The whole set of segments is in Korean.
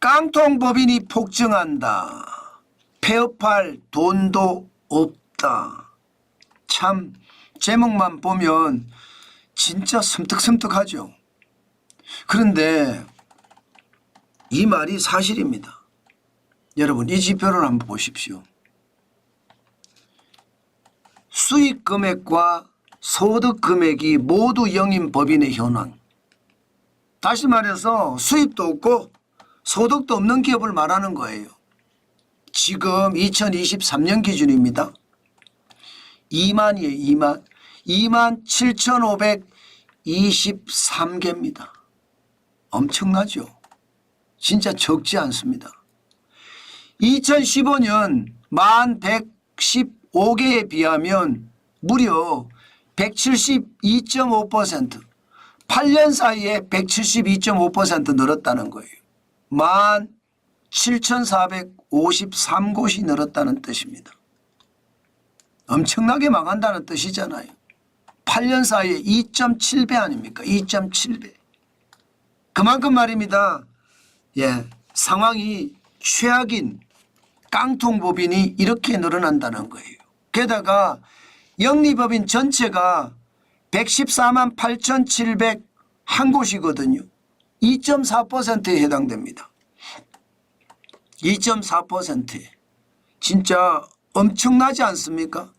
깡통법인이 폭증한다. 폐업할 돈도 없다. 참 제목만 보면 진짜 섬뜩섬뜩하죠. 그런데 이 말이 사실입니다. 여러분 이 지표를 한번 보십시오. 수익 금액과 소득 금액이 모두 영인 법인의 현황. 다시 말해서 수입도 없고 소득도 없는 기업을 말하는 거예요. 지금 2023년 기준입니다. 2만이에요. 2만 7,523개입니다. 엄청나죠. 진짜 적지 않습니다. 2015년 1115개에 비하면 무려 172.5%, 8년 사이에 172.5% 늘었다는 거예요. 17,453곳이 늘었다는 뜻입니다. 엄청나게 망한다는 뜻이잖아요. 8년 사이에 2.7배 아닙니까? 2.7배. 그만큼 말입니다. 상황이 최악인 깡통법인이 이렇게 늘어난다는 거예요. 게다가 영리법인 전체가 114만 8,701곳이거든요. 2.4%에 해당됩니다. 2.4%에. 진짜 엄청나지 않습니까?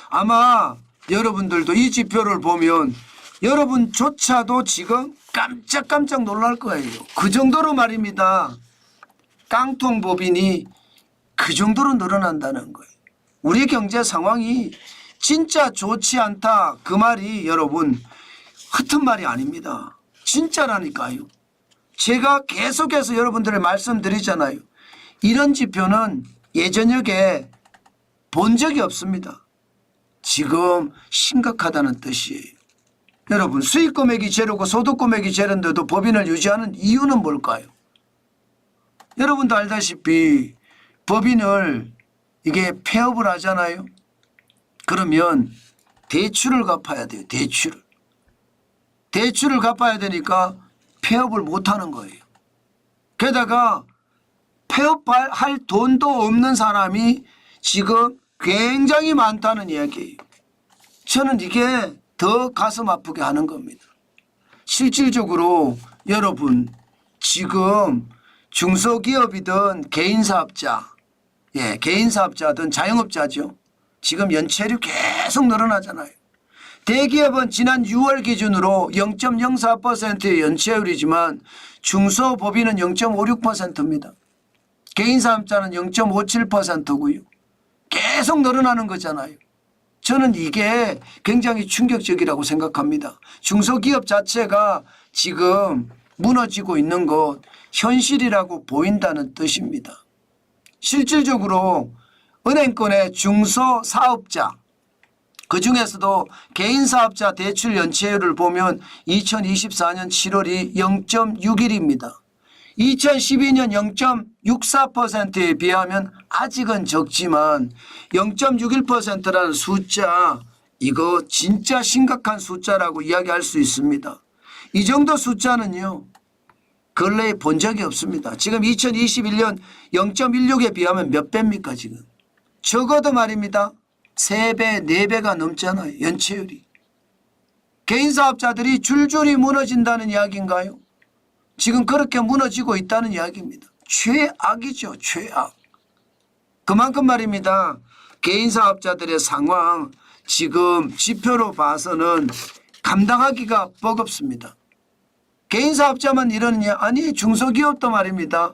아마 여러분들도 이 지표를 보면 여러분조차도 지금 깜짝깜짝 놀랄 거예요. 그 정도로 말입니다. 깡통법인이 그 정도로 늘어난다는 거예요. 우리 경제 상황이 진짜 좋지 않다. 그 말이 여러분 허튼 말이 아닙니다. 진짜라니까요. 제가 계속해서 여러분들을 말씀드리잖아요. 이런 지표는 예전역에 본 적이 없습니다. 지금 심각하다는 뜻이에요. 여러분 수익 금액이 제로고 소득 금액이 제로인데도 법인을 유지하는 이유는 뭘까요? 여러분도 알다시피 법인을 이게 폐업을 하잖아요. 그러면 대출을 갚아야 돼요. 대출을 갚아야 되니까 폐업을 못하는 거예요. 게다가 폐업할 돈도 없는 사람이 지금 굉장히 많다는 이야기예요. 저는 이게 더 가슴 아프게 하는 겁니다. 실질적으로 여러분 지금 중소기업이든 개인사업자, 개인사업자든 자영업자죠. 지금 연체율이 계속 늘어나잖아요. 대기업은 지난 6월 기준으로 0.04%의 연체율이지만 중소법인은 0.56%입니다. 개인사업자는 0.57%고요. 계속 늘어나는 거잖아요. 저는 이게 굉장히 충격적이라고 생각합니다. 중소기업 자체가 지금 무너지고 있는 것 현실이라고 보인다는 뜻입니다. 실질적으로 은행권의 중소사업자 그중에서도 개인사업자 대출 연체율을 보면 2024년 7월이 0.61입니다. 2012년 0.64%에 비하면 아직은 적지만 0.61%라는 숫자 이거 진짜 심각한 숫자라고 이야기할 수 있습니다. 이 정도 숫자는요. 근래에 본 적이 없습니다. 지금 2021년 0.16에 비하면 몇 배입니까 지금. 적어도 말입니다. 3배, 4배가 넘잖아요. 연체율이. 개인사업자들이 줄줄이 무너진다는 이야기인가요? 지금 그렇게 무너지고 있다는 이야기입니다. 최악이죠. 최악. 그만큼 말입니다. 개인사업자들의 상황 지금 지표로 봐서는 감당하기가 버겁습니다. 개인사업자만 이러느냐? 아니 중소기업도 말입니다.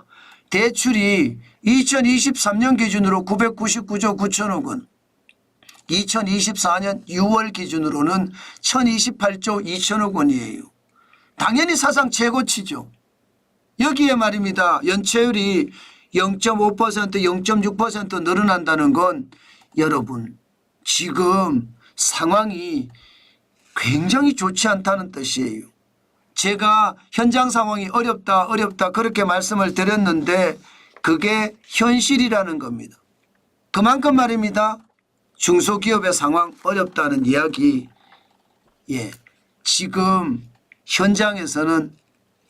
대출이 2023년 기준으로 999조 9천억 원 2024년 6월 기준으로는 1028조 2천억 원이에요. 당연히 사상 최고치죠. 여기에 말입니다. 연체율이 0.5%, 0.6% 늘어난다는 건 여러분 지금 상황이 굉장히 좋지 않다는 뜻이에요. 제가 현장 상황이 어렵다 그렇게 말씀을 드렸는데 그게 현실이라는 겁니다. 그만큼 말입니다. 중소기업의 상황 어렵다는 이야기 지금 현장에서는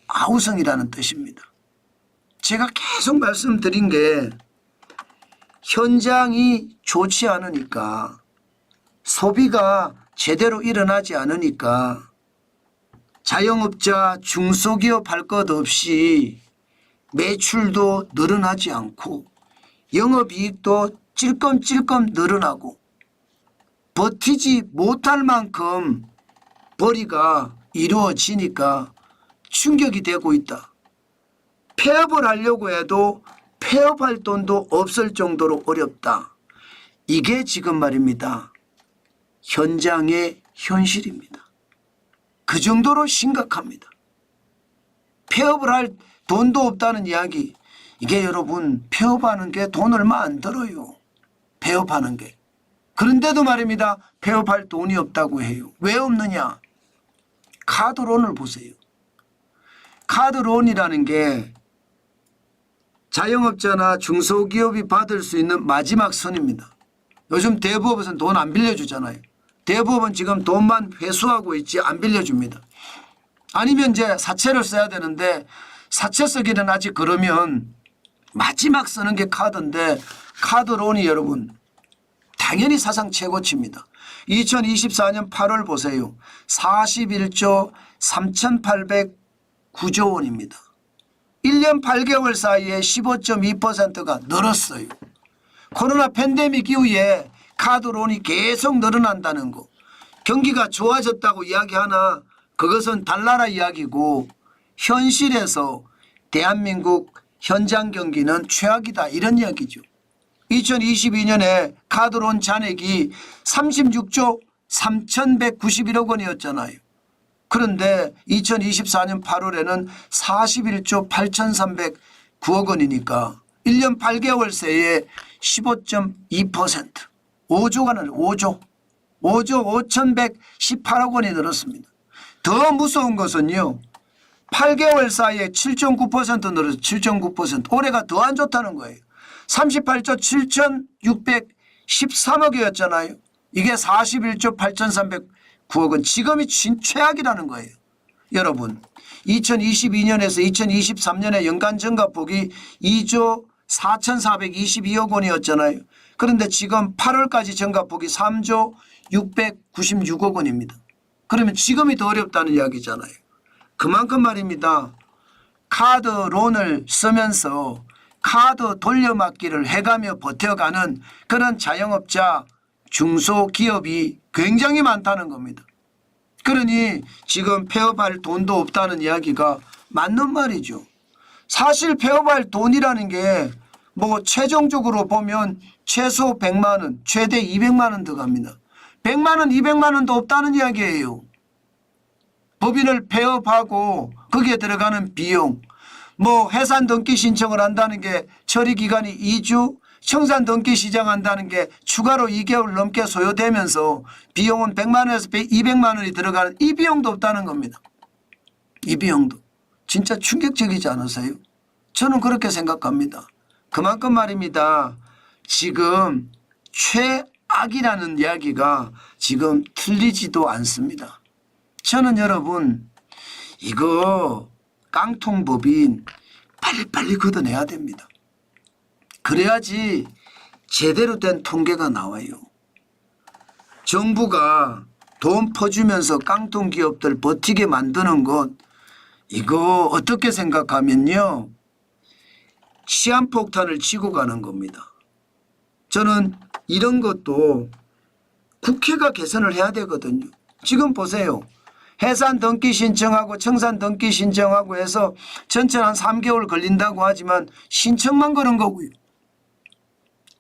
아우성이라는 뜻입니다. 제가 계속 말씀드린 게 현장이 좋지 않으니까 소비가 제대로 일어나지 않으니까 자영업자 중소기업 할 것 없이 매출도 늘어나지 않고 영업이익도 찔끔찔끔 늘어나고 버티지 못할 만큼 벌이가 이루어지니까 충격이 되고 있다. 폐업을 하려고 해도 폐업할 돈도 없을 정도로 어렵다. 이게 지금 말입니다. 현장의 현실입니다. 그 정도로 심각합니다. 폐업을 할 돈도 없다는 이야기. 이게 여러분 폐업하는 게 돈 얼마 안 들어요. 폐업하는 게. 그런데도 말입니다. 폐업할 돈이 없다고 해요. 왜 없느냐. 카드론을 보세요. 카드론이라는 게 자영업자나 중소기업이 받을 수 있는 마지막 선입니다. 요즘 대부업에서는 돈 안 빌려주잖아요. 대부업은 지금 돈만 회수하고 있지 안 빌려줍니다. 아니면 이제 사채를 써야 되는데 사채 쓰기는 아직 그러면 마지막 쓰는 게 카드인데 카드론이 여러분 당연히 사상 최고치입니다. 2024년 8월 보세요. 41조 3,809조 원입니다. 1년 8개월 사이에 15.2%가 늘었어요. 코로나 팬데믹 이후에 카드론이 계속 늘어난다는 거. 경기가 좋아졌다고 이야기하나 그것은 달나라 이야기고 현실에서 대한민국 현장 경기는 최악이다 이런 이야기죠. 2022년에 카드론 잔액이 36조 3,191억 원이었잖아요. 그런데 2024년 8월에는 41조 8,309억 원이니까 1년 8개월 새에 15.2% 5조가 는 5조 5,118억 원이 늘었습니다. 더 무서운 것은요. 8개월 사이에 7.9% 늘어서 7.9% 올해가 더 안 좋다는 거예요. 38조 7,613억이었잖아요. 이게 41조 8,309억 원. 지금이 최악이라는 거예요. 여러분 2022년에서 2023년에 연간 증가폭이 2조 4,422억 원이었잖아요. 그런데 지금 8월까지 증가폭이 3조 696억 원입니다. 그러면 지금이 더 어렵다는 이야기잖아요. 그만큼 말입니다. 카드론을 쓰면서 카드 돌려막기를 해가며 버텨가는 그런 자영업자 중소기업이 굉장히 많다는 겁니다. 그러니 지금 폐업할 돈도 없다는 이야기가 맞는 말이죠. 사실 폐업할 돈이라는 게 뭐 최종적으로 보면 최소 100만 원, 최대 200만 원 들어갑니다. 100만 원, 200만 원도 없다는 이야기예요. 법인을 폐업하고 거기에 들어가는 비용, 뭐 해산 등기 신청을 한다는 게 처리 기간이 2주, 청산 등기 시작한다는 게 추가로 2개월 넘게 소요되면서 비용은 100만 원에서 200만 원이 들어가는 이 비용도 없다는 겁니다. 이 비용도. 진짜 충격적이지 않으세요? 저는 그렇게 생각합니다. 그만큼 말입니다. 지금 최악이라는 이야기가 지금 틀리지도 않습니다. 저는 여러분 이거 깡통법인 빨리빨리 걷어내야 됩니다. 그래야지 제대로 된 통계가 나와요. 정부가 돈 퍼주면서 깡통기업들 버티게 만드는 것 이거 어떻게 생각하면요. 시한폭탄을 치고 가는 겁니다. 저는 이런 것도 국회가 개선을 해야 되거든요. 지금 보세요. 해산 등기 신청하고 청산 등기 신청하고 해서 전체는 한 3개월 걸린다고 하지만 신청만 그런 거고요.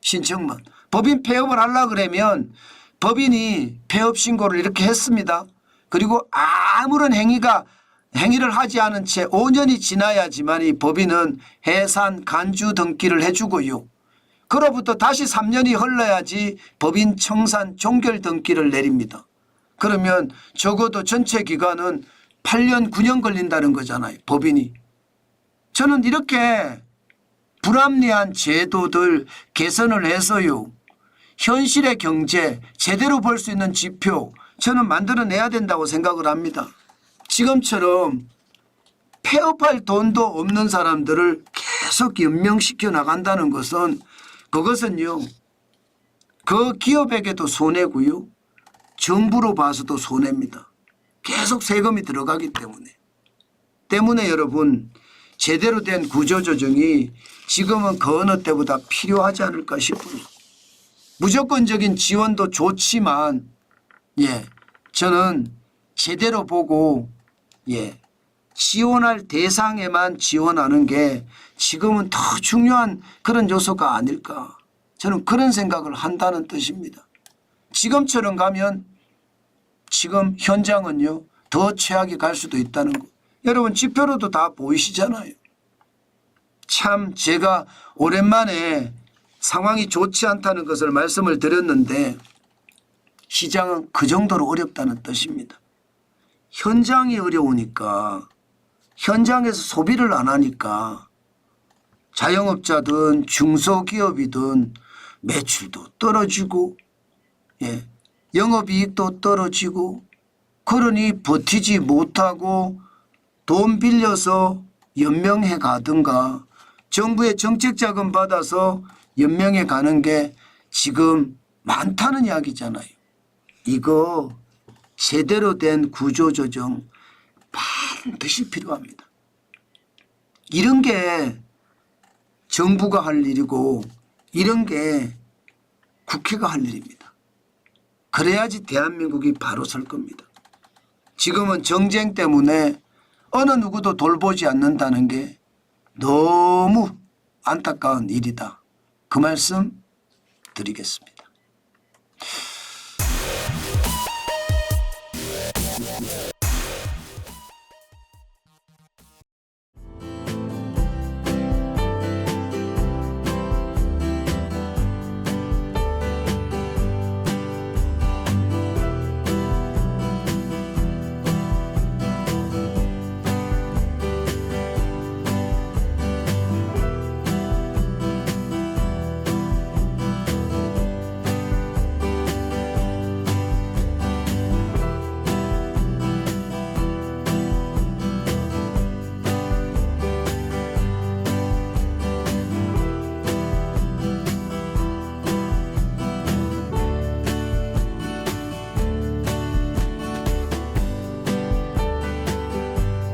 신청만. 법인 폐업을 하려고 그러면 법인이 폐업 신고를 이렇게 했습니다. 그리고 아무런 행위를 하지 않은 채 5년이 지나야지만 이 법인은 해산 간주 등기를 해주고요. 그로부터 다시 3년이 흘러야지 법인 청산 종결 등기를 내립니다. 그러면 적어도 전체 기간은 8년 9년 걸린다는 거잖아요. 법인이. 저는 이렇게 불합리한 제도들 개선을 해서요. 현실의 경제 제대로 볼 수 있는 지표 저는 만들어내야 된다고 생각을 합니다. 지금처럼 폐업할 돈도 없는 사람들을 계속 연명시켜 나간다는 것은 그것은요. 그 기업에게도 손해고요. 정부로 봐서도 손해입니다. 계속 세금이 들어가기 때문에 여러분 제대로 된 구조조정이 지금은 그 어느 때보다 필요하지 않을까 싶어요. 무조건적인 지원도 좋지만 저는 제대로 보고 지원할 대상에만 지원하는 게 지금은 더 중요한 그런 요소가 아닐까. 저는 그런 생각을 한다는 뜻입니다. 지금처럼 가면 지금 현장은요 더 최악이 갈 수도 있다는 거. 여러분 지표로도 다 보이시잖아요. 참 제가 오랜만에 상황이 좋지 않다는 것을 말씀을 드렸는데 시장은 그 정도로 어렵다는 뜻입니다. 현장이 어려우니까 현장에서 소비를 안 하니까 자영업자든 중소기업이든 매출도 떨어지고 영업이익도 떨어지고 그러니 버티지 못하고 돈 빌려서 연명해 가든가 정부의 정책자금 받아서 연명해 가는 게 지금 많다는 이야기잖아요. 이거 제대로 된 구조조정 반드시 필요합니다. 이런 게 정부가 할 일이고 이런 게 국회가 할 일입니다. 그래야지 대한민국이 바로 설 겁니다. 지금은 정쟁 때문에 어느 누구도 돌보지 않는다는 게 너무 안타까운 일이다. 그 말씀 드리겠습니다.